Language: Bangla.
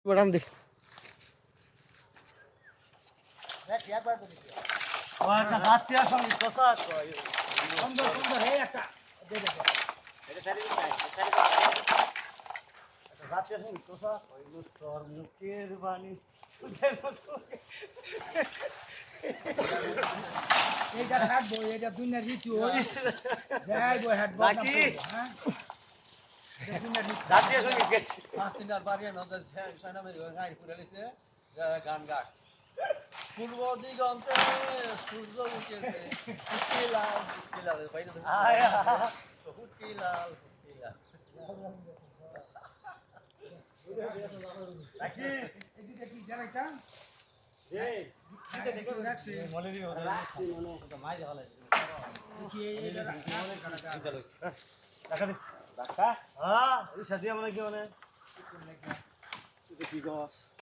বড়াম দে একটা হাতিয়ার সঙ্গে কষা সুন্দর সুন্দর হে একটা দে দে এটা সারি দিতে সারি একটা হাতিয়ার সঙ্গে কষা ওই তোর মুখের বাণী এইটা থাকবো এটা দুনিয়ার রীতি যাইবো হেড বাকি হ্যাঁ হাতিয়ার সঙ্গে গেছি গান গাক পূর্ব দিগন্তে সূর্য উঠেছে হুটকিলাল হুটকিলাল হুটকিলাল হুটকিলাল বাকি এদিকে কি জানাইতা এই এটা দেখো রাখছি মনে দিও রাখছি মনে মাই যাওয়া কি এটা রাখছি দেখা দে দেখা হ্যাঁ এই সাথে মানে কি মানে কি কস